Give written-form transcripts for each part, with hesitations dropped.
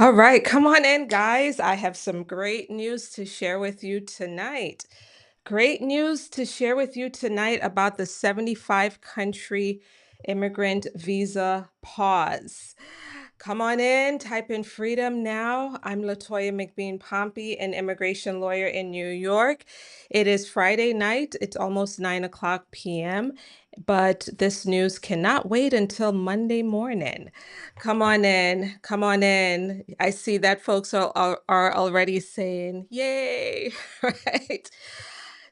All right, come on in, guys. I have some great news to share with you tonight. Great news to share with you tonight about the 75 country immigrant visa pause. Come on in, type in freedom now. I'm Latoya McBean Pompey, an immigration lawyer in New York. It is Friday night. It's almost 9 o'clock p.m., but this news cannot wait until Monday morning. Come on in. Come on in. I see that folks are already saying, yay, right?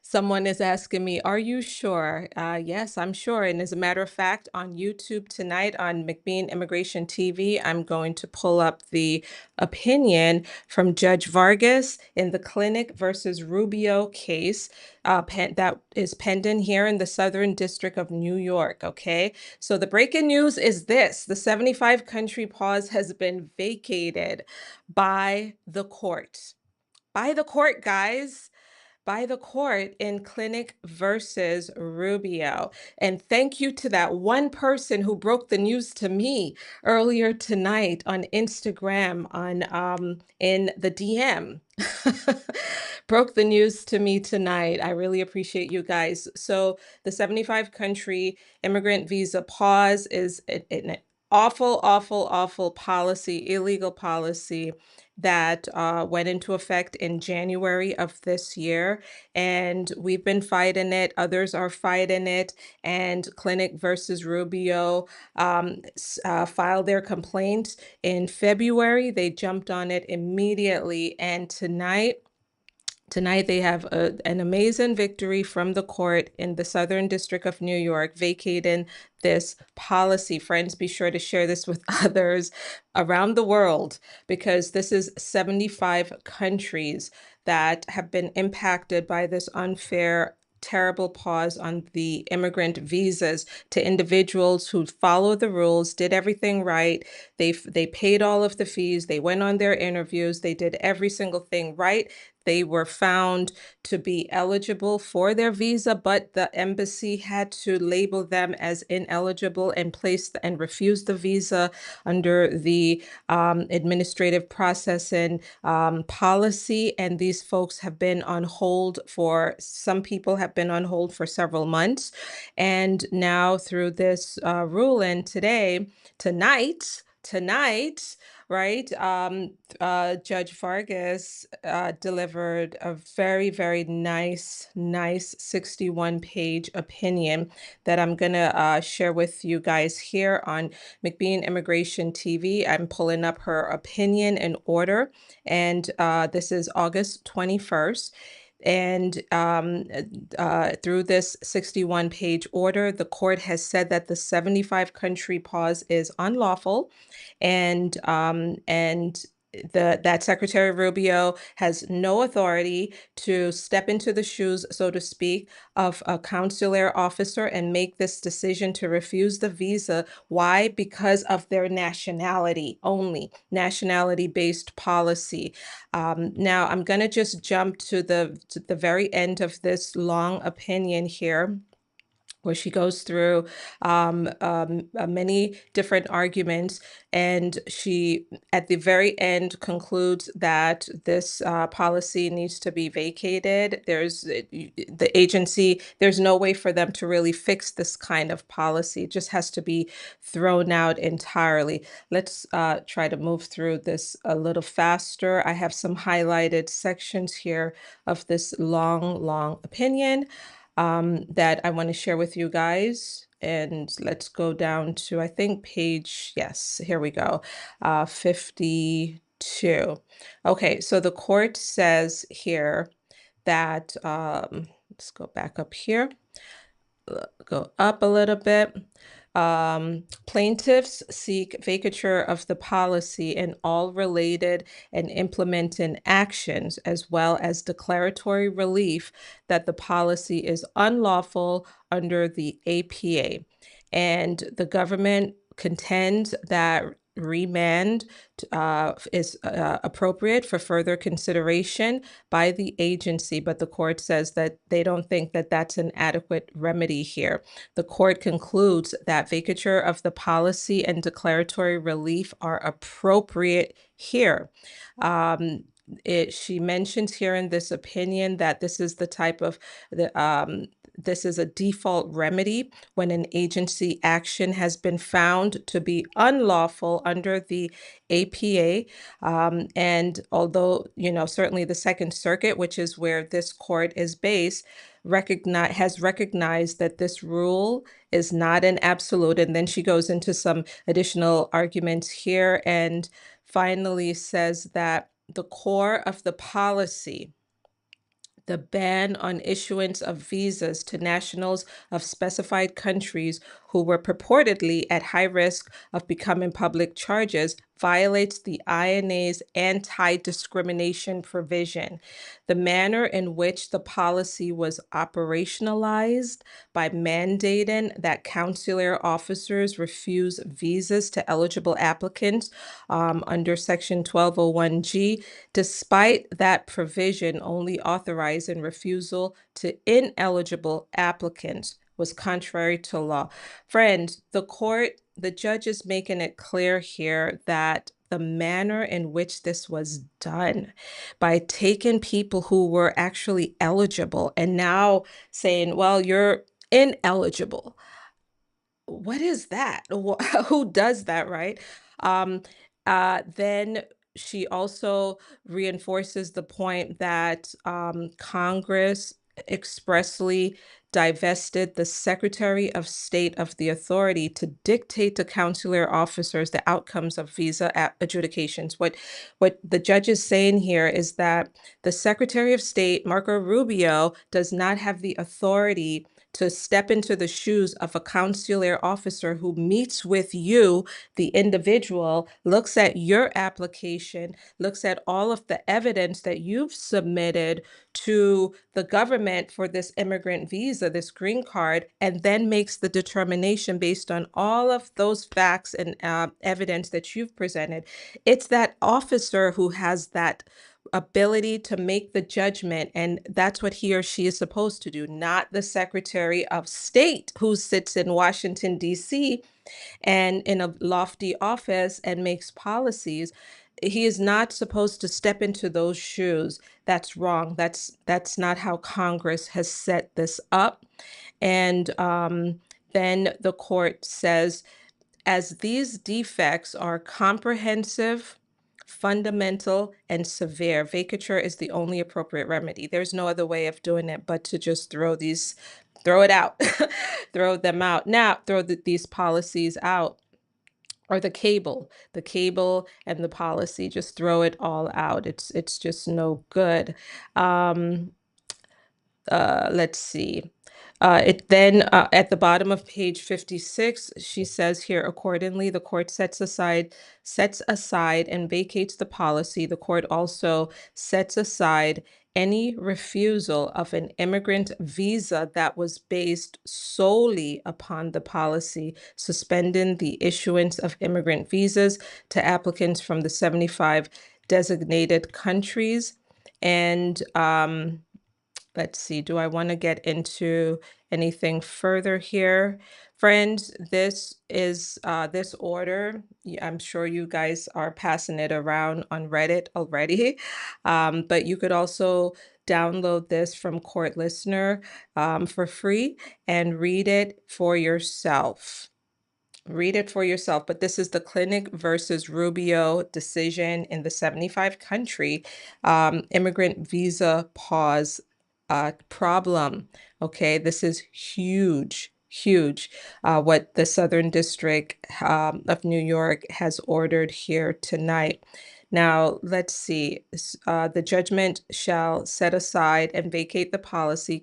Someone is asking me, are you sure? Yes, I'm sure. And as a matter of fact, on YouTube tonight on McBean Immigration TV, I'm going to pull up the opinion from Judge Vargas in the Clinic versus Rubio case that is pending here in the Southern District of New York. Okay. So the breaking news is this: the 75 country pause has been vacated by the court. By the court, guys, by the court in Clinic versus Rubio. And thank you to that one person who broke the news to me earlier tonight on Instagram on in the DM. Broke the news to me tonight. I really appreciate you guys. So the 75 country immigrant visa pause is an awful, awful, awful policy, illegal policy that went into effect in January of this year. And we've been fighting it. Others are fighting it. And Clinic versus Rubio filed their complaint in February. They jumped on it immediately. And Tonight, they have an amazing victory from the court in the Southern District of New York, vacating this policy. Friends, be sure to share this with others around the world, because this is 75 countries that have been impacted by this unfair, terrible pause on the immigrant visas to individuals who followed the rules, did everything right. They paid all of the fees. They went on their interviews. They did every single thing right. They were found to be eligible for their visa, but the embassy had to label them as ineligible and refuse the visa under the administrative processing policy. And these folks have been on hold for, some people have been on hold for several months. And now through this ruling tonight, right? Judge Vargas delivered a very, very nice 61-page opinion that I'm gonna share with you guys here on McBean Immigration TV. I'm pulling up her opinion in order, and this is August 21st. And through this 61-page order, the court has said that the 75 country pause is unlawful, and that Secretary Rubio has no authority to step into the shoes, so to speak, of a consular officer and make this decision to refuse the visa. Why? Because of their nationality only, nationality-based policy. Now, I'm going to just jump to the very end of this long opinion here, where she goes through many different arguments, and she, at the very end, concludes that this policy needs to be vacated. The agency, there's no way for them to really fix this kind of policy. It just has to be thrown out entirely. Let's try to move through this a little faster. I have some highlighted sections here of this long opinion that I want to share with you guys. And let's go down to, I think, page, yes, here we go, 52. Okay, so the court says here that, let's go back up here, go up a little bit. Plaintiffs seek vacature of the policy and all related and implementing actions, as well as declaratory relief that the policy is unlawful under the APA. And the government contends that remand is appropriate for further consideration by the agency, but the court says that they don't think that that's an adequate remedy here. The court concludes that vacature of the policy and declaratory relief are appropriate here. Um, she mentions here in this opinion that this is the type of this is a default remedy when an agency action has been found to be unlawful under the APA. And although, certainly the Second Circuit, which is where this court is based, has recognized that this rule is not an absolute. And then she goes into some additional arguments here and finally says that the core of the policy, the ban on issuance of visas to nationals of specified countries who were purportedly at high risk of becoming public charges, violates the INA's anti-discrimination provision. The manner in which the policy was operationalized by mandating that consular officers refuse visas to eligible applicants under Section 1201G, despite that provision only authorizing refusal to ineligible applicants, was contrary to law. Friends, the judge is making it clear here that the manner in which this was done by taking people who were actually eligible and now saying, well, you're ineligible. What is that? Who does that, right? Um, then she also reinforces the point that Congress expressly divested the Secretary of State of the authority to dictate to consular officers the outcomes of visa adjudications. What the judge is saying here is that the Secretary of State, Marco Rubio, does not have the authority to step into the shoes of a consular officer who meets with you, the individual, looks at your application, looks at all of the evidence that you've submitted to the government for this immigrant visa, this green card, and then makes the determination based on all of those facts and evidence that you've presented. It's that officer who has that ability to make the judgment, and that's what he or she is supposed to do, not the Secretary of State who sits in Washington, D.C. and in a lofty office and makes policies. He is not supposed to step into those shoes. That's wrong. That's not how Congress has set this up. And then the court says, as these defects are comprehensive, fundamental, and severe, vacature is the only appropriate remedy. There's no other way of doing it but to just throw it out, throw them out. Now, these policies out, or the cable and the policy, just throw it all out. It's just no good. Let's see. It then at the bottom of page 56, she says here, accordingly, the court sets aside and vacates the policy. The court also sets aside any refusal of an immigrant visa that was based solely upon the policy, suspending the issuance of immigrant visas to applicants from the 75 designated countries. And let's see, do I want to get into anything further here? Friends, this is this order. I'm sure you guys are passing it around on Reddit already, but you could also download this from Court Listener for free and read it for yourself. Read it for yourself, but this is the Clinic versus Rubio decision in the 75 country immigrant visa pause problem. Okay, this is huge, huge. What the Southern District of New York has ordered here tonight. Now, let's see. The judgment shall set aside and vacate the policy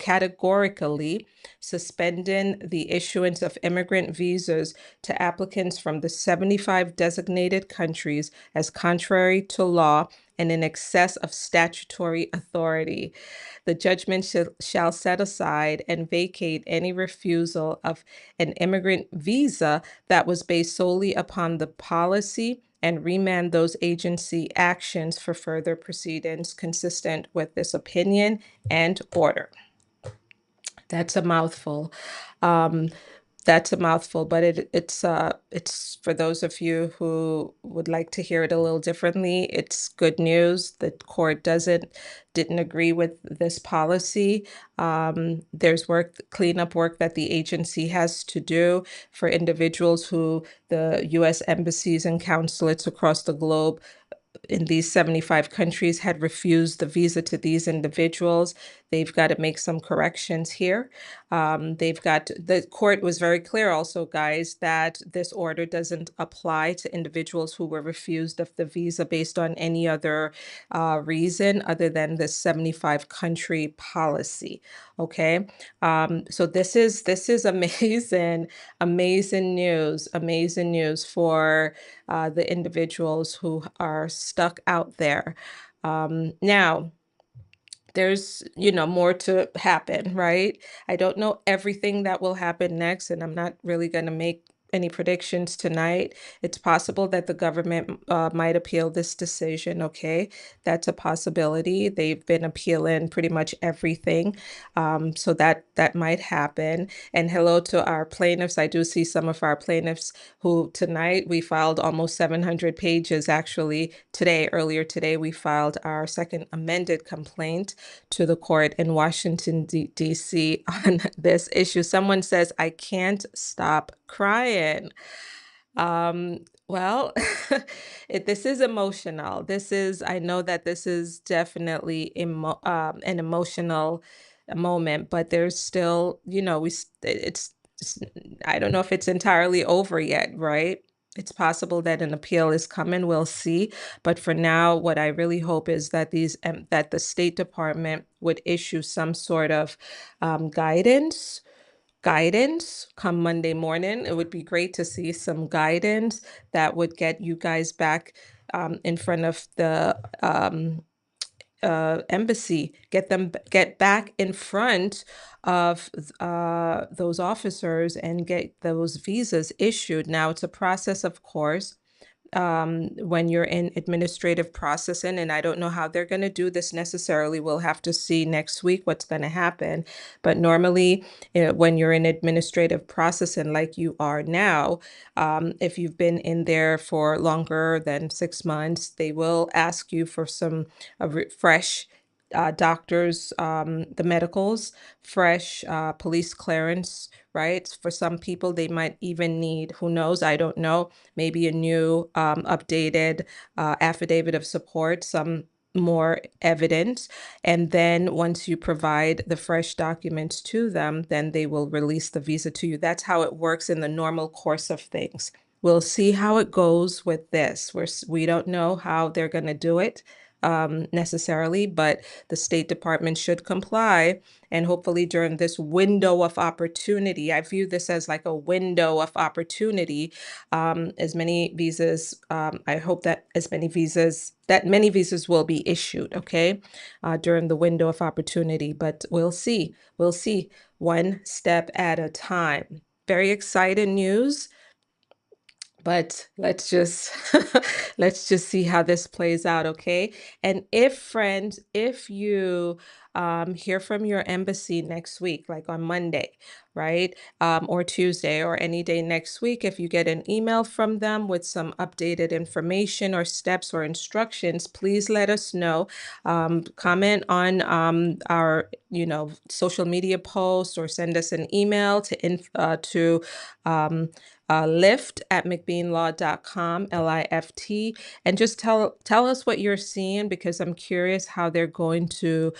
categorically suspending the issuance of immigrant visas to applicants from the 75 designated countries as contrary to law and in excess of statutory authority. The judgment shall set aside and vacate any refusal of an immigrant visa that was based solely upon the policy and remand those agency actions for further proceedings consistent with this opinion and order. That's a mouthful. Um, that's a mouthful, but it's for those of you who would like to hear it a little differently. It's good news. The court didn't agree with this policy. There's cleanup work that the agency has to do for individuals who the U.S. embassies and consulates across the globe in these 75 countries had refused the visa to these individuals. They've got to make some corrections here. The court was very clear also, guys, that this order doesn't apply to individuals who were refused of the visa based on any other reason other than the 75 country policy. Okay. So this is amazing news for the individuals who are stuck out there. Now, there's, more to happen, right? I don't know everything that will happen next, and I'm not really going to make any predictions tonight. It's possible that the government might appeal this decision, okay? That's a possibility. They've been appealing pretty much everything. So that might happen. And hello to our plaintiffs. I do see some of our plaintiffs who tonight we filed almost 700 pages. Actually, earlier today, we filed our second amended complaint to the court in Washington, D.C. on this issue. Someone says, I can't stop crying. Well, this is emotional. I know that this is definitely an emotional moment, but there's still, it's, I don't know if it's entirely over yet, right? It's possible that an appeal is coming. We'll see. But for now, what I really hope is that that the State Department would issue some sort of guidance come Monday morning. It would be great to see some guidance that would get you guys back in front of the embassy, get back in front of those officers and get those visas issued. Now, it's a process, of course, when you're in administrative processing. And I don't know how they're going to do this necessarily. We'll have to see next week what's going to happen. But normally, when you're in administrative processing like you are now, if you've been in there for longer than 6 months, they will ask you for some fresh doctors, the medicals, fresh police clearance, right? For some people, they might even need, who knows, I don't know, maybe a new updated affidavit of support, some more evidence. And then once you provide the fresh documents to them, then they will release the visa to you. That's how it works in the normal course of things. We'll see how it goes with this. We don't know how they're going to do it necessarily, but the State Department should comply. And hopefully during this window of opportunity, I view this as like a window of opportunity. As many visas, I hope that many visas will be issued, okay, during the window of opportunity. But we'll see. We'll see, one step at a time. Very exciting news. But let's just let's just see how this plays out, okay? And if you hear from your embassy next week, like on Monday, right? Or Tuesday or any day next week, if you get an email from them with some updated information or steps or instructions, please let us know. Comment on our, social media posts or send us an email to lift at McBeanlaw.com, LIFT, and just tell us what you're seeing, because I'm curious how they're going to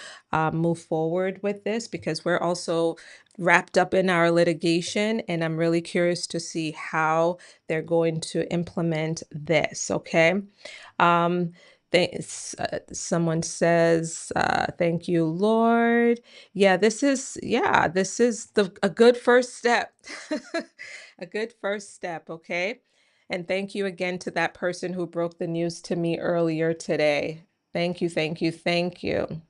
move forward with this, because we're also wrapped up in our litigation, and I'm really curious to see how they're going to implement this, okay? Um, Someone says, "Thank you, Lord." This is a good first step. A good first step, okay? And thank you again to that person who broke the news to me earlier today. Thank you, thank you, thank you.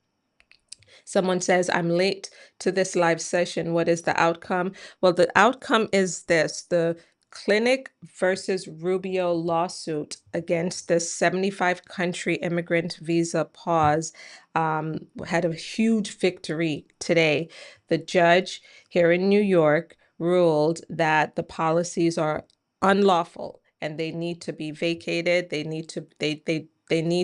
Someone says, I'm late to this live session. What is the outcome? Well, the outcome is this: the Clinic versus Rubio lawsuit against the 75 country immigrant visa pause had a huge victory today. The judge here in New York ruled that the policies are unlawful and they need to be vacated. They need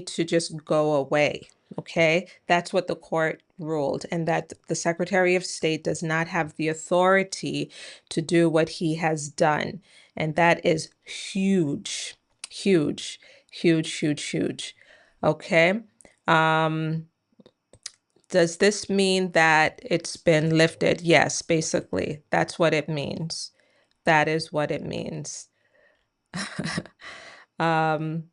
to just go away. Okay, that's what the court ruled, and that the Secretary of State does not have the authority to do what he has done. And that is huge, huge, huge, huge, huge. Okay. Um, does this mean that it's been lifted? Yes, basically. That's what it means. That is what it means. um,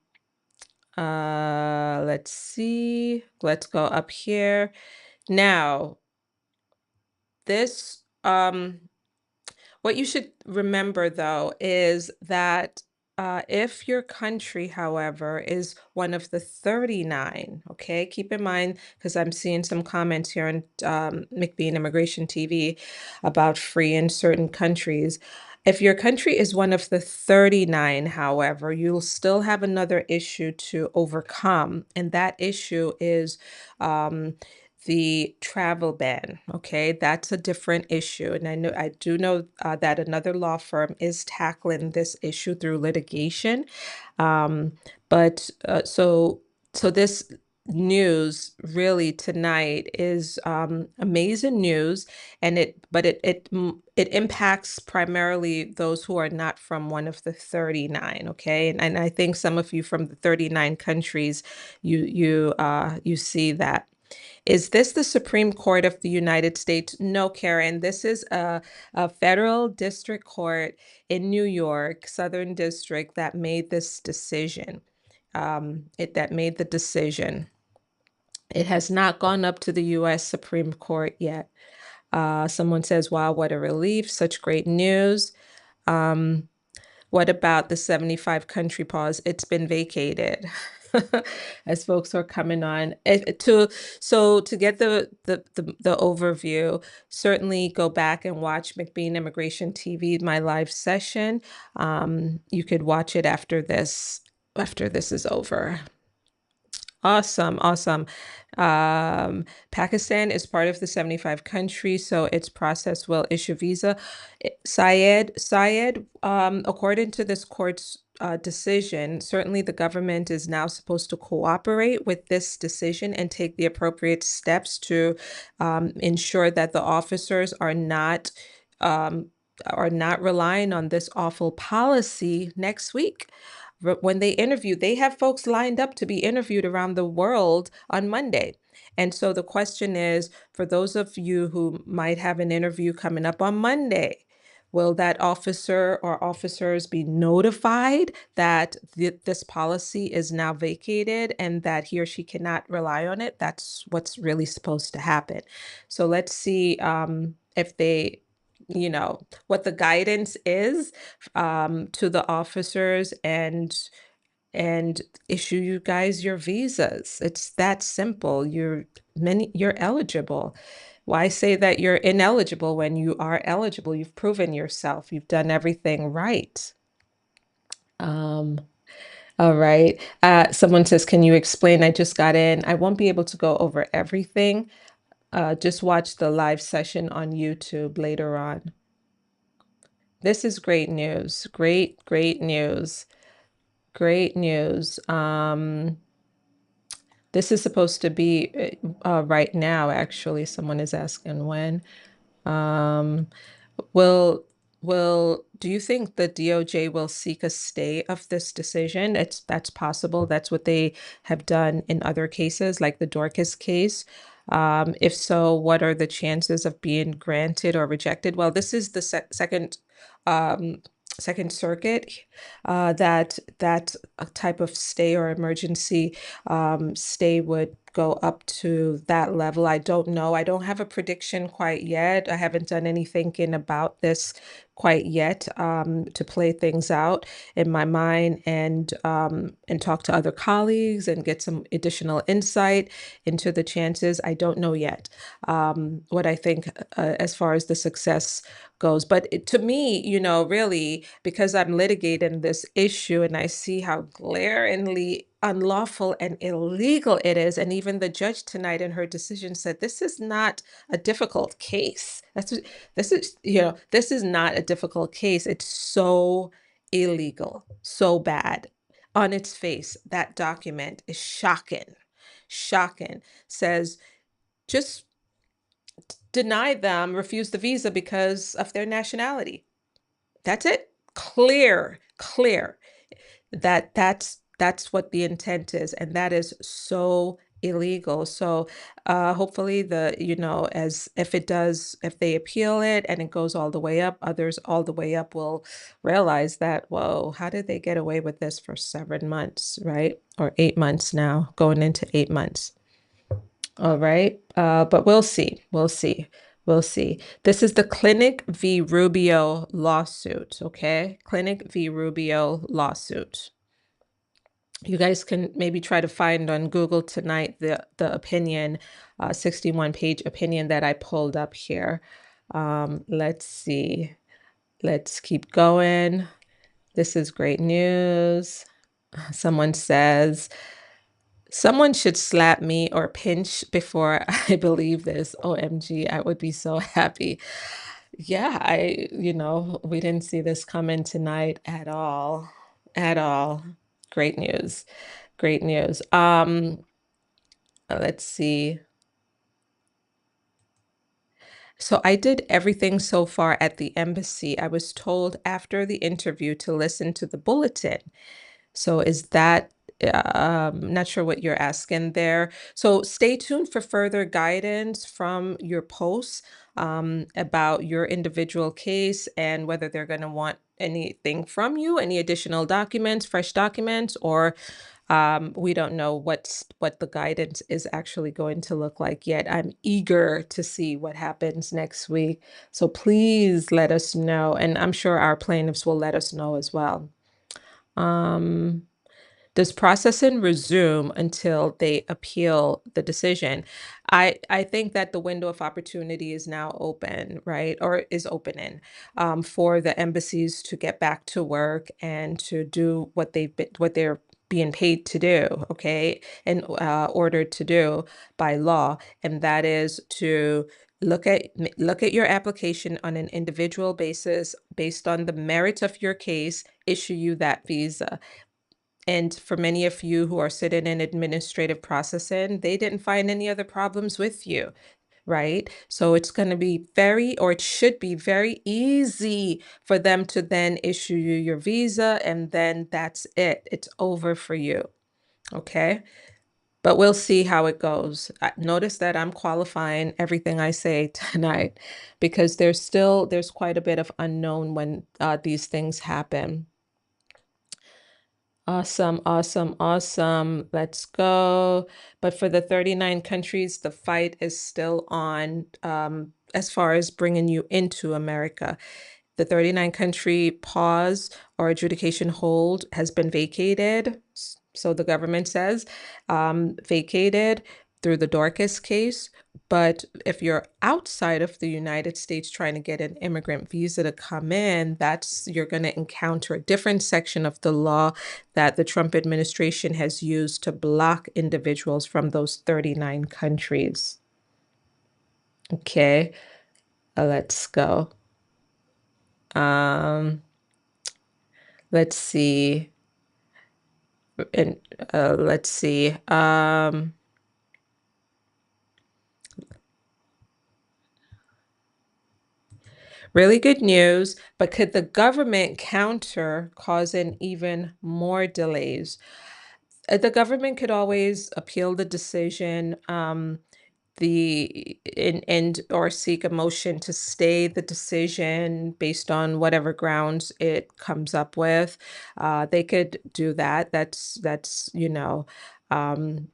let's see. Let's go up here. Now, this what you should remember, though, is that if your country, however, is one of the 39, okay, keep in mind, because I'm seeing some comments here on McBean Immigration TV about free in certain countries. If your country is one of the 39, however, you'll still have another issue to overcome, and that issue is um, the travel ban. Okay, that's a different issue, and I do know that another law firm is tackling this issue through litigation. But so this news really tonight is amazing news, and it impacts primarily those who are not from one of the 39. Okay, and I think some of you from the 39 countries, you see that. Is this the Supreme Court of the United States? No, Karen. This is a federal district court in New York, Southern District, that made this decision. That made the decision. It has not gone up to the U.S. Supreme Court yet. Someone says, wow, what a relief. Such great news. Um, what about the 75 country pause? It's been vacated. As folks are coming on. To get the overview, certainly go back and watch McBean Immigration TV, my live session. You could watch it after this is over. Awesome, awesome. Pakistan is part of the 75 countries, so its process will issue visa. Syed, according to this court's decision, certainly the government is now supposed to cooperate with this decision and take the appropriate steps to ensure that the officers um, are not relying on this awful policy next week. When they interview, they have folks lined up to be interviewed around the world on Monday. And so the question is, for those of you who might have an interview coming up on Monday, will that officer or officers be notified that this policy is now vacated and that he or she cannot rely on it? That's what's really supposed to happen. So let's see if they, what the guidance is to the officers and issue you guys your visas. It's that simple. You're eligible. Why say that you're ineligible when you are eligible? You've proven yourself. You've done everything right. Um, all right. Someone says, can you explain? I just got in. I won't be able to go over everything. Just watch the live session on YouTube later on. This is great news. Great, great news. Great news. This is supposed to be right now, actually. Someone is asking when. Um, will do you think the DOJ will seek a stay of this decision? That's possible. That's what they have done in other cases, like the Dorcas case. If so, what are the chances of being granted or rejected? Well, this is the second Second Circuit, that type of stay or emergency stay would go up to that level. I don't know. I don't have a prediction quite yet. I haven't done any thinking about this quite yet to play things out in my mind and talk to other colleagues and get some additional insight into the chances. I don't know yet what I think as far as the success goes. But to me, really, because I'm litigating this issue and I see how glaringly unlawful and illegal it is, and even the judge tonight in her decision said this is not a difficult case. This is not a difficult case. It's so illegal, so bad. On its face, that document is shocking. Shocking. Says just deny them, refuse the visa because of their nationality. That's it. Clear, clear that that's what the intent is, and that is so illegal. So hopefully as if they appeal it and it goes all the way up, others all the way up will realize that, whoa, how did they get away with this for 7 months, right? Or 8 months now, going into 8 months. All right. But we'll see. We'll see. We'll see. This is the Clinic v. Rubio lawsuit. Okay. Clinic v. Rubio lawsuit. You guys can maybe try to find on Google tonight the opinion, 61-page opinion that I pulled up here. Let's see. Let's keep going. This is great news. Someone says, someone should slap me or pinch before I believe this. OMG, I would be so happy. Yeah, we didn't see this coming tonight at all. At all. Great news. Great news. Let's see. So I did everything so far at the embassy. I was told after the interview to listen to the bulletin. So is that, not sure what you're asking there. So stay tuned for further guidance from your posts about your individual case and whether they're going to want anything from you, any additional documents, fresh documents, or we don't know what the guidance is actually going to look like yet. I'm eager to see what happens next week. So please let us know. And I'm sure our plaintiffs will let us know as well. Um, does processing resume until they appeal the decision? I think that the window of opportunity is now open, right? Or is opening for the embassies to get back to work and to do what they're being paid to do, okay, and ordered to do by law, and that is to look at your application on an individual basis based on the merits of your case, issue you that visa. And for many of you who are sitting in administrative processing, they didn't find any other problems with you, right? So it's going to be it should be very easy for them to then issue you your visa, and then that's it. It's over for you, okay? But we'll see how it goes. Notice that I'm qualifying everything I say tonight because there's quite a bit of unknown when these things happen. Awesome, awesome, awesome. Let's go. But for the 39 countries, the fight is still on as far as bringing you into America. The 39 country pause or adjudication hold has been vacated. So the government says vacated through the Dorcas case. But if you're outside of the United States trying to get an immigrant visa to come in, you're going to encounter a different section of the law that the Trump administration has used to block individuals from those 39 countries. Okay, let's go. Let's see. And let's see. Really good news, but could the government counter, causing even more delays? The government could always appeal the decision. and or seek a motion to stay the decision based on whatever grounds it comes up with. They could do that. That's um,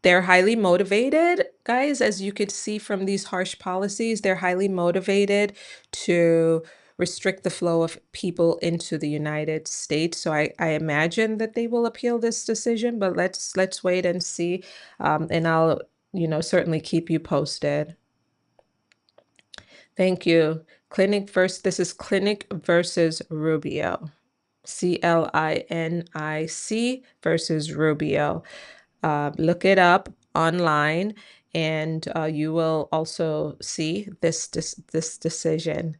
they're highly motivated, guys, as you could see from these harsh policies. They're highly motivated to restrict the flow of people into the United States. So I imagine that they will appeal this decision, but let's wait and see. And I'll, certainly keep you posted. Thank you. This is Clinic versus Rubio. CLINIC versus Rubio. Look it up online, and you will also see this decision.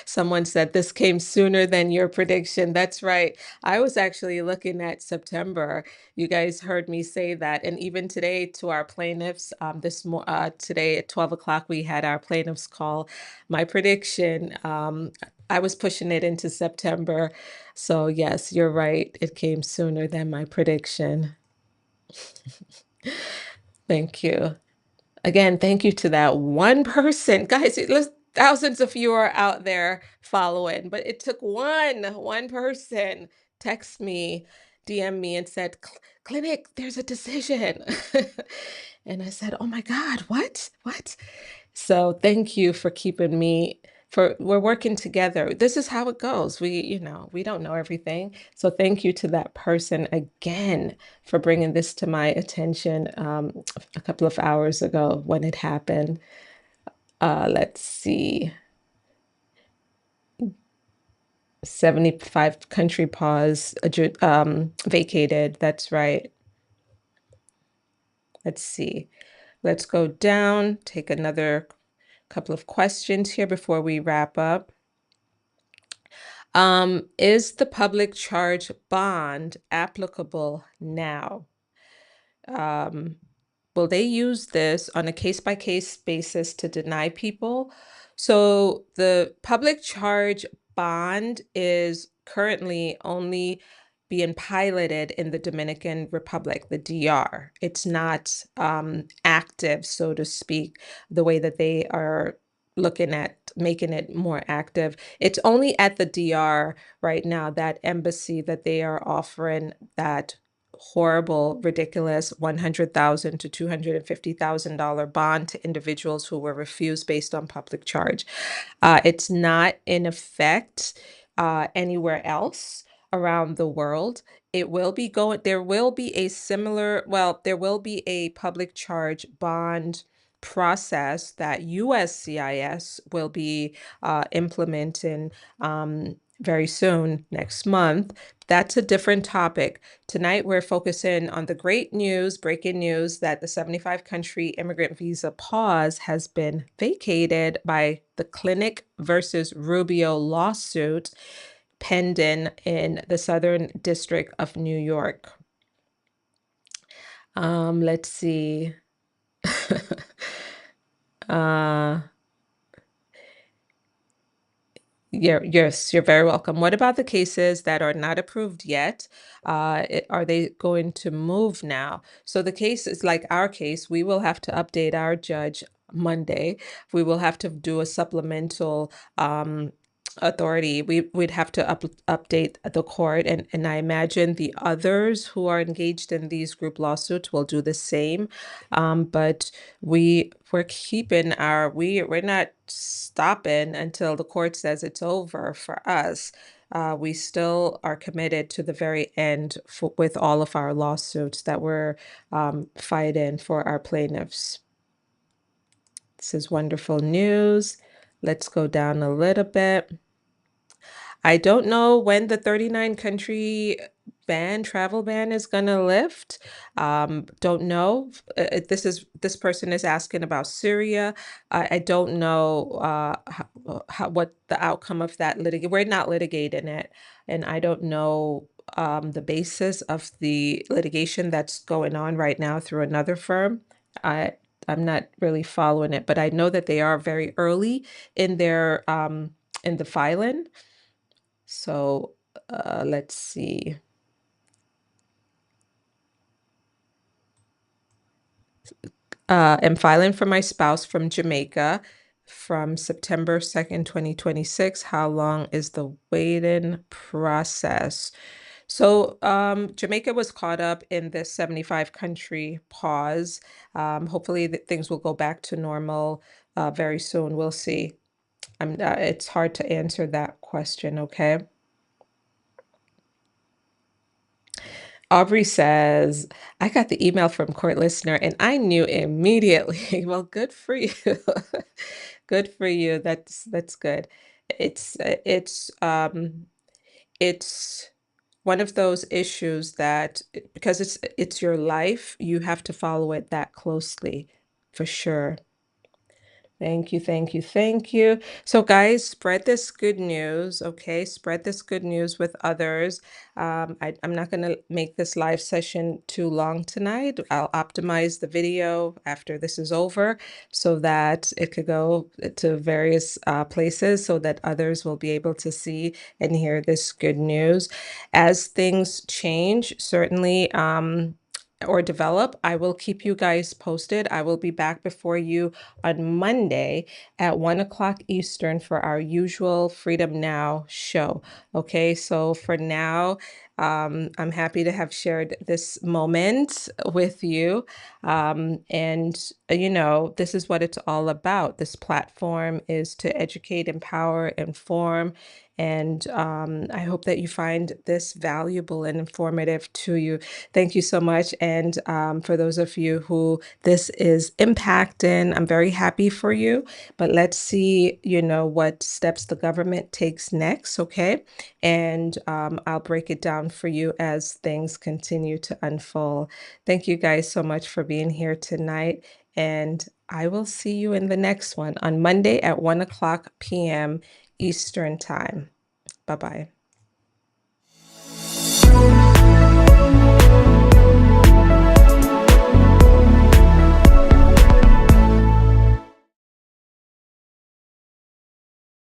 Someone said this came sooner than your prediction. That's right. I was actually looking at September. You guys heard me say that. And even today to our plaintiffs, today at 12 o'clock, we had our plaintiffs call. My prediction, I was pushing it into September. So yes, you're right. It came sooner than my prediction. Thank you. Again, thank you to that one person. Guys, thousands of you are out there following, but it took one person text me, DM me and said, Clinic, there's a decision. And I said, oh my God, what? What? So thank you for keeping me we're working together. This is how it goes. We don't know everything. So thank you to that person again for bringing this to my attention a couple of hours ago when it happened. Let's see. 75 Country Pause vacated. That's right. Let's see. Let's go down, take another couple of questions here before we wrap up. Is the public charge bond applicable now? Will they use this on a case-by-case basis to deny people? So the public charge bond is currently only being piloted in the Dominican Republic, the DR. It's not active, so to speak, the way that they are looking at making it more active. It's only at the DR right now, that embassy, that they are offering that horrible, ridiculous $100,000 to $250,000 bond to individuals who were refused based on public charge. It's not in effect anywhere else around the world. There will be a similar, well, there will be a public charge bond process that USCIS will be implementing very soon, next month. That's a different topic. Tonight, we're focusing on the great news, breaking news, that the 75 country immigrant visa pause has been vacated by the Clinic versus Rubio lawsuit pending in the Southern District of New York. Let's see. uh, yes, you're very welcome. What about the cases that are not approved yet? Are they going to move now? So the case is like our case, we will have to update our judge Monday. We will have to do a supplemental authority. We'd have to update the court, and I imagine the others who are engaged in these group lawsuits will do the same. But we're not stopping until the court says it's over for us. We still are committed to the very end with all of our lawsuits that we're fighting for our plaintiffs. This is wonderful news. Let's go down a little bit. I don't know when the 39 country travel ban is going to lift. Don't know. This person is asking about Syria. I don't know what the outcome of that we're not litigating it, and I don't know the basis of the litigation that's going on right now through another firm. I'm not really following it, but I know that they are very early in their in the filing. So let's see. am filing for my spouse from Jamaica from September 2nd, 2026. How long is the waiting process? So, Jamaica was caught up in this 75 country pause. Hopefully, things will go back to normal very soon. We'll see. It's hard to answer that question, okay? Aubrey says, I got the email from court listener and I knew immediately. Well, good for you. Good for you. That's good. It's uh, it's um it's one of those issues that because it's your life, you have to follow it that closely for sure. Thank you, thank you, thank you. So, guys, spread this good news, okay? Spread this good news with others. I'm not going to make this live session too long tonight. I'll optimize the video after this is over so that it could go to various places so that others will be able to see and hear this good news. As things change, certainly, or develop, I will keep you guys posted. I will be back before you on Monday at 1 o'clock Eastern for our usual Freedom Now show. Okay, so for now, I'm happy to have shared this moment with you. This is what it's all about. This platform is to educate, empower, inform. And I hope that you find this valuable and informative to you. Thank you so much. And for those of you who this is impacting, I'm very happy for you. But let's see, what steps the government takes next, okay? And I'll break it down for you as things continue to unfold. Thank you guys so much for being here tonight. And I will see you in the next one on Monday at 1 o'clock p.m. Eastern Time. Bye bye.